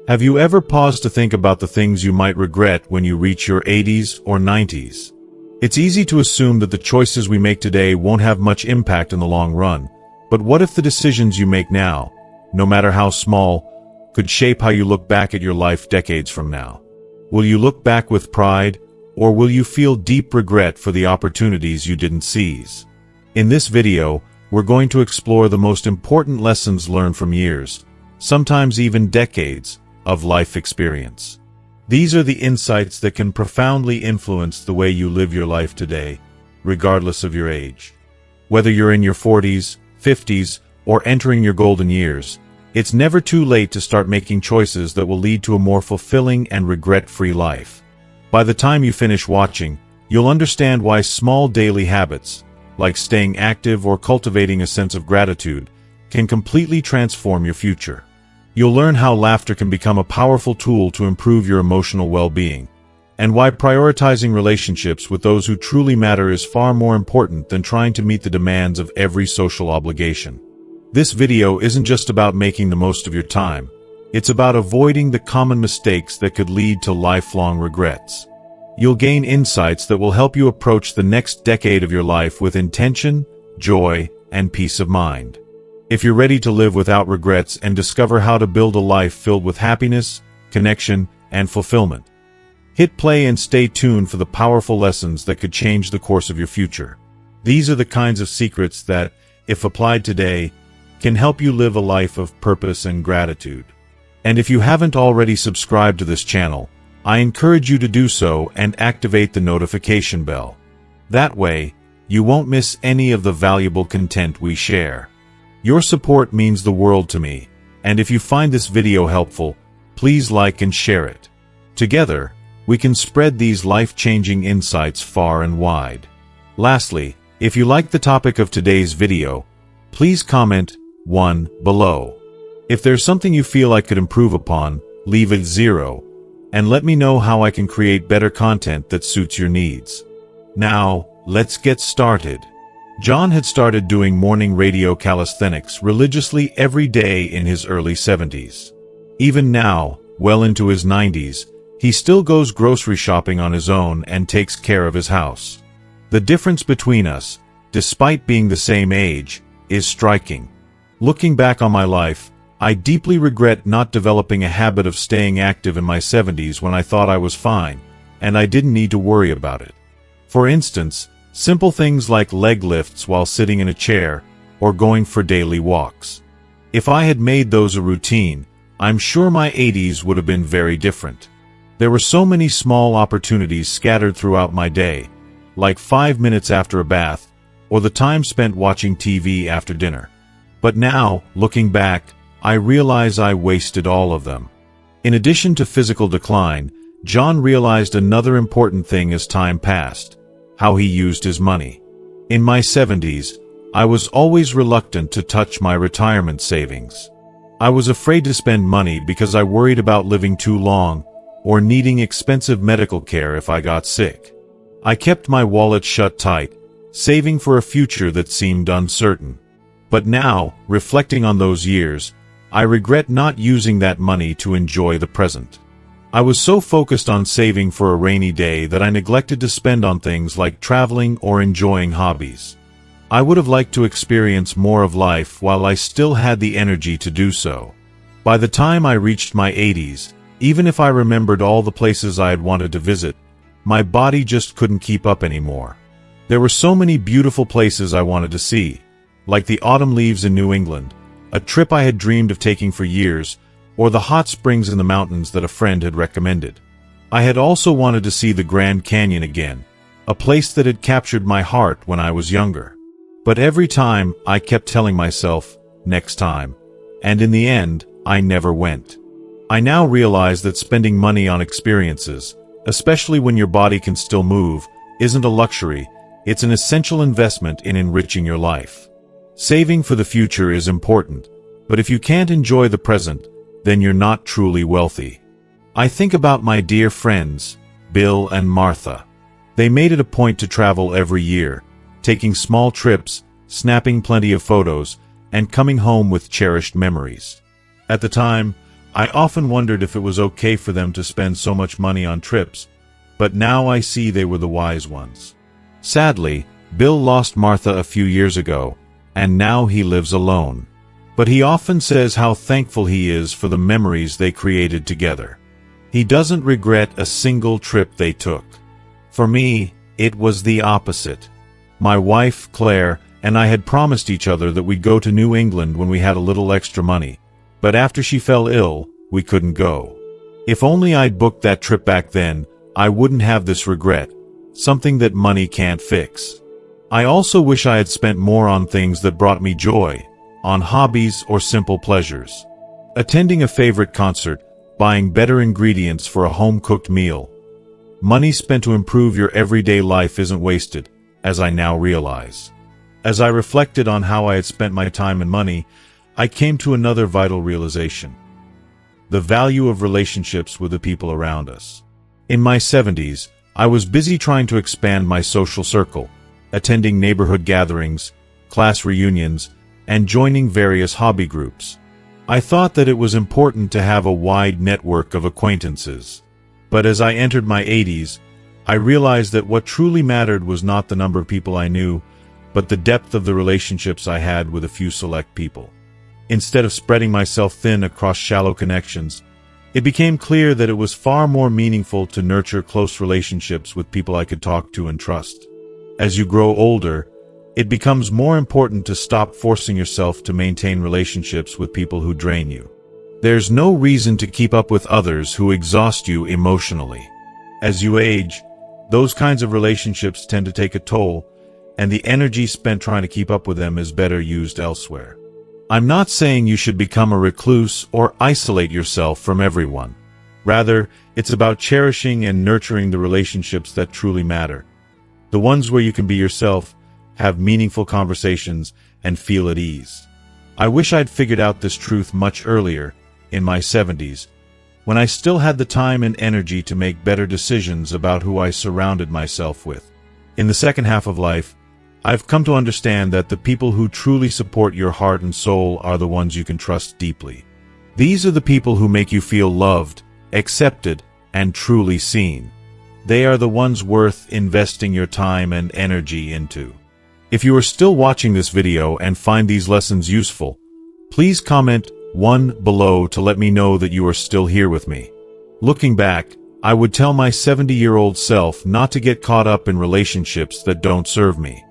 Have you ever paused to think about the things you might regret when you reach your 80s or 90s? It's easy to assume that the choices we make today won't have much impact in the long run, but what if the decisions you make now, no matter how small, could shape how you look back at your life decades from now? Will you look back with pride, or will you feel deep regret for the opportunities you didn't seize? In this video, we're going to explore the most important lessons learned from years, sometimes even decades, of life experience. These are the insights that can profoundly influence the way you live your life today, regardless of your age. Whether you're in your 40s, 50s, or entering your golden years, it's never too late to start making choices that will lead to a more fulfilling and regret-free life. By the time you finish watching, you'll understand why small daily habits, like staying active or cultivating a sense of gratitude, can completely transform your future. You'll learn how laughter can become a powerful tool to improve your emotional well-being, and why prioritizing relationships with those who truly matter is far more important than trying to meet the demands of every social obligation. This video isn't just about making the most of your time, it's about avoiding the common mistakes that could lead to lifelong regrets. You'll gain insights that will help you approach the next decade of your life with intention, joy, and peace of mind. If you're ready to live without regrets and discover how to build a life filled with happiness, connection, and fulfillment, hit play and stay tuned for the powerful lessons that could change the course of your future. These are the kinds of secrets that, if applied today, can help you live a life of purpose and gratitude. And if you haven't already subscribed to this channel, I encourage you to do so and activate the notification bell. That way, you won't miss any of the valuable content we share. Your support means the world to me, and if you find this video helpful, please like and share it. Together, we can spread these life-changing insights far and wide. Lastly, if you like the topic of today's video, please comment 1 below. If there's something you feel I could improve upon, leave it 0, and let me know how I can create better content that suits your needs. Now, let's get started. John had started doing morning radio calisthenics religiously every day in his early 70s. Even now, well into his 90s, he still goes grocery shopping on his own and takes care of his house. The difference between us, despite being the same age, is striking. Looking back on my life, I deeply regret not developing a habit of staying active in my 70s when I thought I was fine, and I didn't need to worry about it. For instance, simple things like leg lifts while sitting in a chair, or going for daily walks. If I had made those a routine, I'm sure my 80s would have been very different. There were so many small opportunities scattered throughout my day, like 5 minutes after a bath, or the time spent watching TV after dinner. But now, looking back, I realize I wasted all of them. In addition to physical decline, John realized another important thing as time passed: how he used his money. In my 70s, I was always reluctant to touch my retirement savings. I was afraid to spend money because I worried about living too long or needing expensive medical care if I got sick. I kept my wallet shut tight, saving for a future that seemed uncertain. But now, reflecting on those years, I regret not using that money to enjoy the present. I was so focused on saving for a rainy day that I neglected to spend on things like traveling or enjoying hobbies. I would have liked to experience more of life while I still had the energy to do so. By the time I reached my 80s, even if I remembered all the places I had wanted to visit, my body just couldn't keep up anymore. There were so many beautiful places I wanted to see, like the autumn leaves in New England, a trip I had dreamed of taking for years, or the hot springs in the mountains that a friend had recommended. I had also wanted to see the Grand Canyon again, a place that had captured my heart when I was younger. But every time, I kept telling myself, next time, and in the end, I never went. I now realize that spending money on experiences, especially when your body can still move, isn't a luxury, it's an essential investment in enriching your life. Saving for the future is important, but if you can't enjoy the present, then you're not truly wealthy. I think about my dear friends, Bill and Martha. They made it a point to travel every year, taking small trips, snapping plenty of photos, and coming home with cherished memories. At the time, I often wondered if it was okay for them to spend so much money on trips, but now I see they were the wise ones. Sadly, Bill lost Martha a few years ago, and now he lives alone. But he often says how thankful he is for the memories they created together. He doesn't regret a single trip they took. For me, it was the opposite. My wife, Claire, and I had promised each other that we'd go to New England when we had a little extra money, but after she fell ill, we couldn't go. If only I'd booked that trip back then, I wouldn't have this regret, something that money can't fix. I also wish I had spent more on things that brought me joy, on hobbies or simple pleasures. Attending a favorite concert, buying better ingredients for a home-cooked meal. Money spent to improve your everyday life isn't wasted, as I now realize. As I reflected on how I had spent my time and money, I came to another vital realization: the value of relationships with the people around us. In my 70s, I was busy trying to expand my social circle, attending neighborhood gatherings, class reunions, and joining various hobby groups. I thought that it was important to have a wide network of acquaintances. But as I entered my 80s, I realized that what truly mattered was not the number of people I knew, but the depth of the relationships I had with a few select people. Instead of spreading myself thin across shallow connections, it became clear that it was far more meaningful to nurture close relationships with people I could talk to and trust. As you grow older, it becomes more important to stop forcing yourself to maintain relationships with people who drain you. There's no reason to keep up with others who exhaust you emotionally. As you age, those kinds of relationships tend to take a toll, and the energy spent trying to keep up with them is better used elsewhere. I'm not saying you should become a recluse or isolate yourself from everyone. Rather, it's about cherishing and nurturing the relationships that truly matter. The ones where you can be yourself, have meaningful conversations, and feel at ease. I wish I'd figured out this truth much earlier, in my 70s, when I still had the time and energy to make better decisions about who I surrounded myself with. In the second half of life, I've come to understand that the people who truly support your heart and soul are the ones you can trust deeply. These are the people who make you feel loved, accepted, and truly seen. They are the ones worth investing your time and energy into. If you are still watching this video and find these lessons useful, please comment 1 below to let me know that you are still here with me. Looking back, I would tell my 70-year-old self not to get caught up in relationships that don't serve me.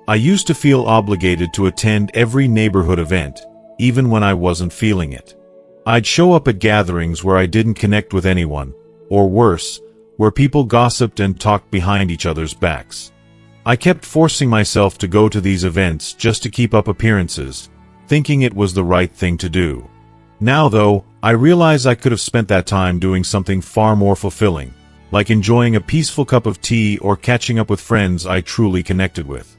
I used to feel obligated to attend every neighborhood event, even when I wasn't feeling it. I'd show up at gatherings where I didn't connect with anyone, or worse, where people gossiped and talked behind each other's backs. I kept forcing myself to go to these events just to keep up appearances, thinking it was the right thing to do. Now, though, I realize I could have spent that time doing something far more fulfilling, like enjoying a peaceful cup of tea or catching up with friends I truly connected with.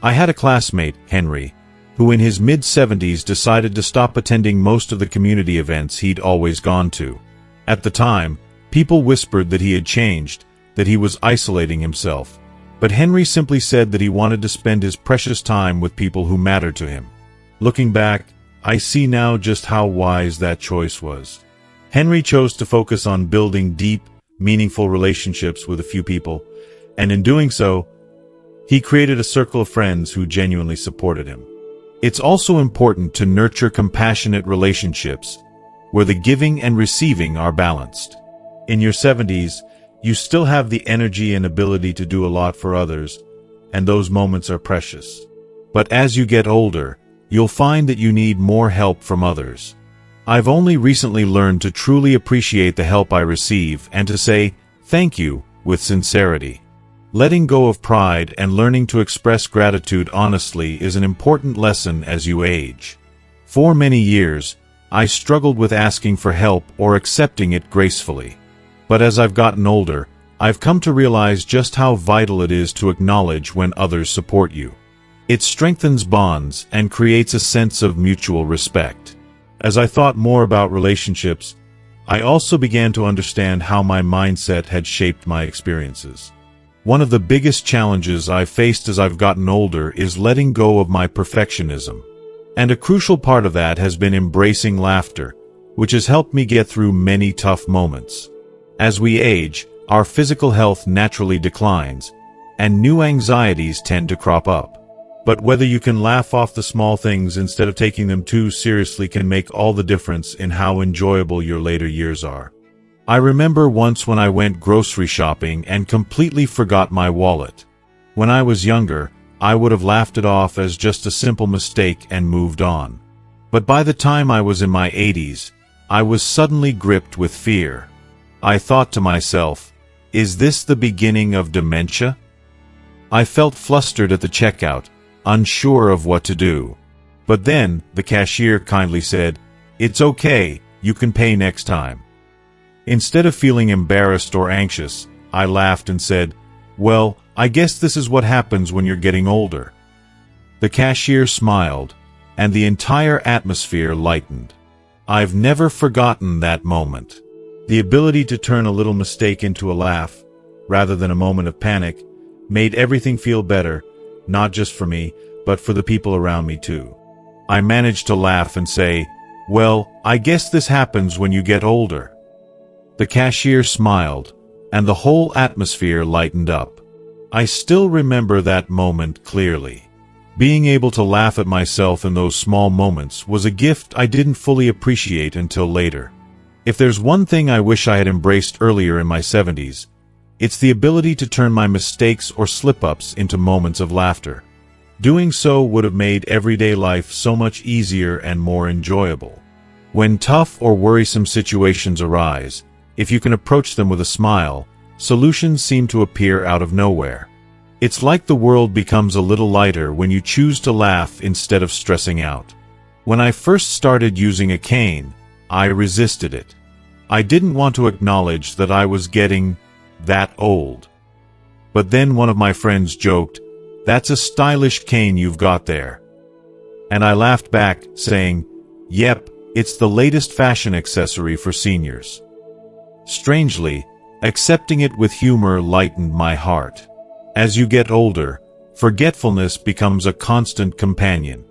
I had a classmate, Henry, who in his mid-70s decided to stop attending most of the community events he'd always gone to. At the time, people whispered that he had changed, that he was isolating himself. But Henry simply said that he wanted to spend his precious time with people who mattered to him. Looking back, I see now just how wise that choice was. Henry chose to focus on building deep, meaningful relationships with a few people, and in doing so, he created a circle of friends who genuinely supported him. It's also important to nurture compassionate relationships, where the giving and receiving are balanced. In your 70s, you still have the energy and ability to do a lot for others, and those moments are precious. But as you get older, you'll find that you need more help from others. I've only recently learned to truly appreciate the help I receive and to say thank you with sincerity. Letting go of pride and learning to express gratitude honestly is an important lesson as you age. For many years, I struggled with asking for help or accepting it gracefully. But as I've gotten older, I've come to realize just how vital it is to acknowledge when others support you. It strengthens bonds and creates a sense of mutual respect. As I thought more about relationships, I also began to understand how my mindset had shaped my experiences. One of the biggest challenges I've faced as I've gotten older is letting go of my perfectionism. And a crucial part of that has been embracing laughter, which has helped me get through many tough moments. As we age, our physical health naturally declines, and new anxieties tend to crop up. But whether you can laugh off the small things instead of taking them too seriously can make all the difference in how enjoyable your later years are. I remember once when I went grocery shopping and completely forgot my wallet. When I was younger, I would have laughed it off as just a simple mistake and moved on. But by the time I was in my 80s, I was suddenly gripped with fear. I thought to myself, is this the beginning of dementia? I felt flustered at the checkout, unsure of what to do. But then, the cashier kindly said, "It's okay, you can pay next time." Instead of feeling embarrassed or anxious, I laughed and said, "Well, I guess this is what happens when you're getting older." The cashier smiled, and the entire atmosphere lightened. I've never forgotten that moment. The ability to turn a little mistake into a laugh, rather than a moment of panic, made everything feel better, not just for me, but for the people around me too. I managed to laugh and say, "Well, I guess this happens when you get older." The cashier smiled, and the whole atmosphere lightened up. I still remember that moment clearly. Being able to laugh at myself in those small moments was a gift I didn't fully appreciate until later. If there's one thing I wish I had embraced earlier in my 70s, it's the ability to turn my mistakes or slip-ups into moments of laughter. Doing so would have made everyday life so much easier and more enjoyable. When tough or worrisome situations arise, if you can approach them with a smile, solutions seem to appear out of nowhere. It's like the world becomes a little lighter when you choose to laugh instead of stressing out. When I first started using a cane, I resisted it. I didn't want to acknowledge that I was getting that old. But then one of my friends joked, "That's a stylish cane you've got there." And I laughed back, saying, "Yep, it's the latest fashion accessory for seniors." Strangely, accepting it with humor lightened my heart. As you get older, forgetfulness becomes a constant companion.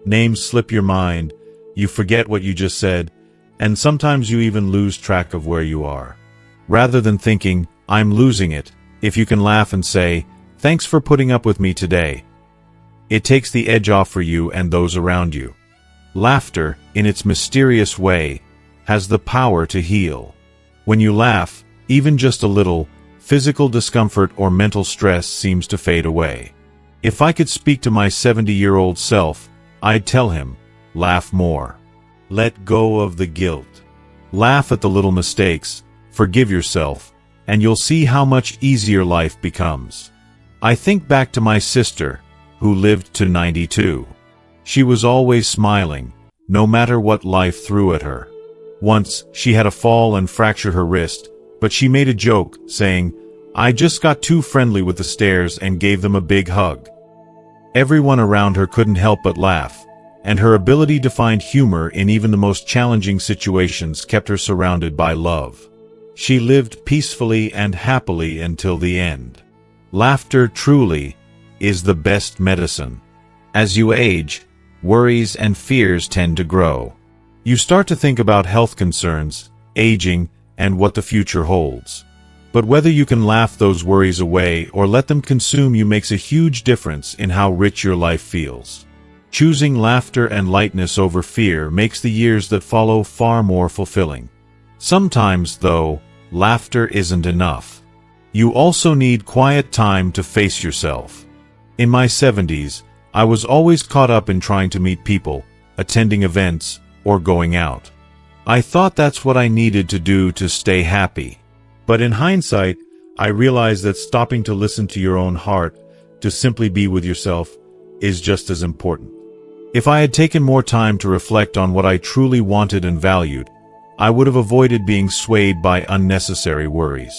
Names slip your mind, you forget what you just said, and sometimes you even lose track of where you are. Rather than thinking, "I'm losing it," if you can laugh and say, "Thanks for putting up with me today," it takes the edge off for you and those around you. Laughter, in its mysterious way, has the power to heal. When you laugh, even just a little, physical discomfort or mental stress seems to fade away. If I could speak to my 70-year-old self, I'd tell him, laugh more. Let go of the guilt. Laugh at the little mistakes, forgive yourself, and you'll see how much easier life becomes. I think back to my sister, who lived to 92. She was always smiling, no matter what life threw at her. Once, she had a fall and fractured her wrist, but she made a joke, saying, "I just got too friendly with the stairs and gave them a big hug." Everyone around her couldn't help but laugh, and her ability to find humor in even the most challenging situations kept her surrounded by love. She lived peacefully and happily until the end. Laughter truly is the best medicine. As you age, worries and fears tend to grow. You start to think about health concerns, aging, and what the future holds. But whether you can laugh those worries away or let them consume you makes a huge difference in how rich your life feels. Choosing laughter and lightness over fear makes the years that follow far more fulfilling. Sometimes, though, laughter isn't enough. You also need quiet time to face yourself. In my 70s, I was always caught up in trying to meet people, attending events, or going out. I thought that's what I needed to do to stay happy. But in hindsight, I realized that stopping to listen to your own heart, to simply be with yourself, is just as important. If I had taken more time to reflect on what I truly wanted and valued, I would have avoided being swayed by unnecessary worries.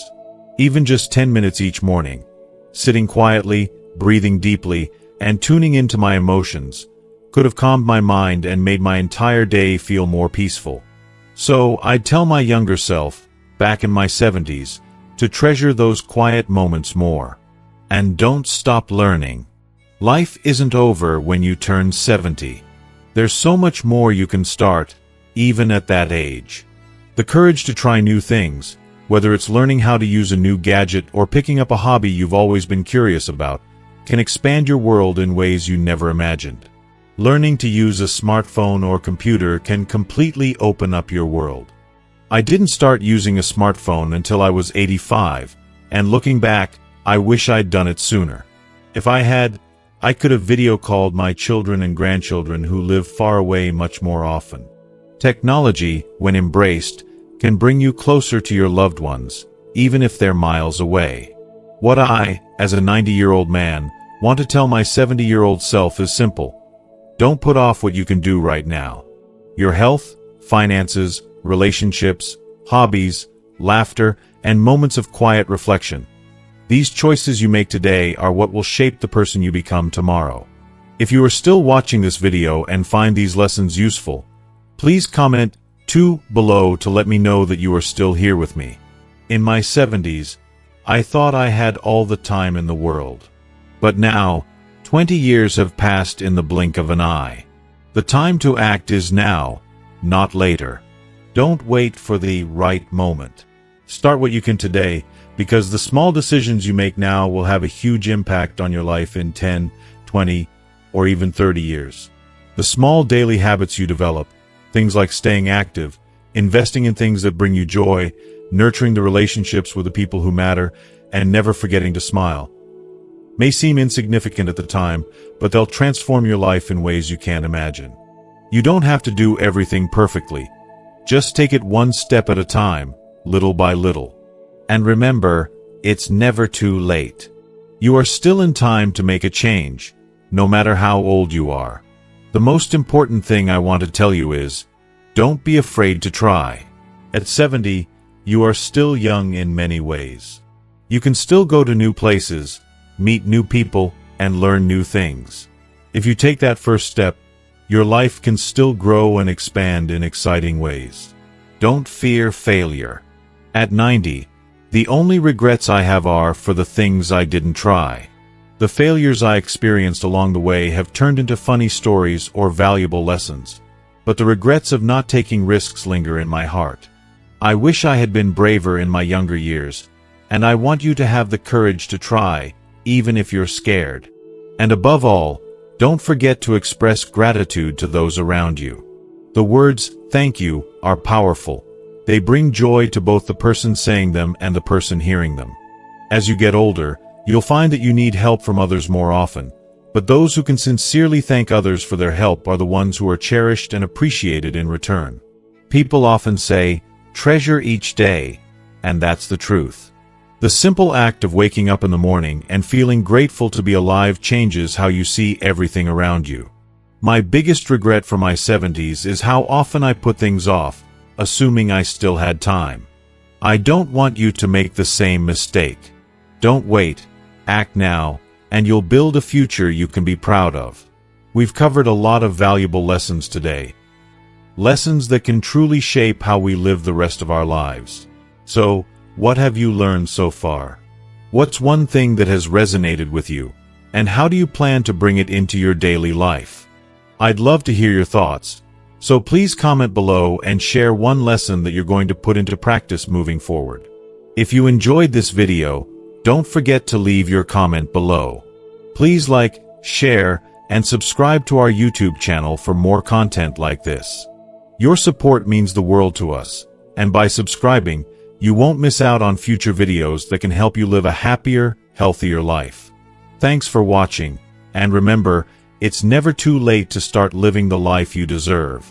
Even just 10 minutes each morning, sitting quietly, breathing deeply, and tuning into my emotions, could have calmed my mind and made my entire day feel more peaceful. So, I'd tell my younger self, back in my 70s, to treasure those quiet moments more. And don't stop learning. Life isn't over when you turn 70. There's so much more you can start, even at that age. The courage to try new things, whether it's learning how to use a new gadget or picking up a hobby you've always been curious about, can expand your world in ways you never imagined. Learning to use a smartphone or computer can completely open up your world. I didn't start using a smartphone until I was 85, and looking back, I wish I'd done it sooner. If I had, I could have video called my children and grandchildren who live far away much more often. Technology, when embraced, can bring you closer to your loved ones, even if they're miles away. What I, as a 90-year-old man, want to tell my 70-year-old self is simple. Don't put off what you can do right now. Your health, finances, relationships, hobbies, laughter, and moments of quiet reflection. These choices you make today are what will shape the person you become tomorrow. If you are still watching this video and find these lessons useful, please comment 2 below to let me know that you are still here with me. In my 70s, I thought I had all the time in the world. But now, 20 years have passed in the blink of an eye. The time to act is now, not later. Don't wait for the right moment. Start what you can today, because the small decisions you make now will have a huge impact on your life in 10, 20, or even 30 years. The small daily habits you develop, things like staying active, investing in things that bring you joy, nurturing the relationships with the people who matter, and never forgetting to smile, may seem insignificant at the time, but they'll transform your life in ways you can't imagine. You don't have to do everything perfectly. Just take it one step at a time, little by little. And remember, it's never too late. You are still in time to make a change, no matter how old you are. The most important thing I want to tell you is, don't be afraid to try. At 70, you are still young in many ways. You can still go to new places, meet new people, and learn new things. If you take that first step, your life can still grow and expand in exciting ways. Don't fear failure. At 90, the only regrets I have are for the things I didn't try. The failures I experienced along the way have turned into funny stories or valuable lessons, but the regrets of not taking risks linger in my heart. I wish I had been braver in my younger years, and I want you to have the courage to try, even if you're scared. And above all, don't forget to express gratitude to those around you. The words, "thank you," are powerful. They bring joy to both the person saying them and the person hearing them. As you get older, you'll find that you need help from others more often, but those who can sincerely thank others for their help are the ones who are cherished and appreciated in return. People often say, "treasure each day," and that's the truth. The simple act of waking up in the morning and feeling grateful to be alive changes how you see everything around you. My biggest regret for my 70s is how often I put things off, assuming I still had time. I don't want you to make the same mistake. Don't wait, act now, and you'll build a future you can be proud of. We've covered a lot of valuable lessons today. Lessons that can truly shape how we live the rest of our lives. So, what have you learned so far? What's one thing that has resonated with you, and how do you plan to bring it into your daily life? I'd love to hear your thoughts, so please comment below and share one lesson that you're going to put into practice moving forward. If you enjoyed this video, don't forget to leave your comment below. Please like, share, and subscribe to our YouTube channel for more content like this. Your support means the world to us, and by subscribing, you won't miss out on future videos that can help you live a happier, healthier life. Thanks for watching, and remember, it's never too late to start living the life you deserve.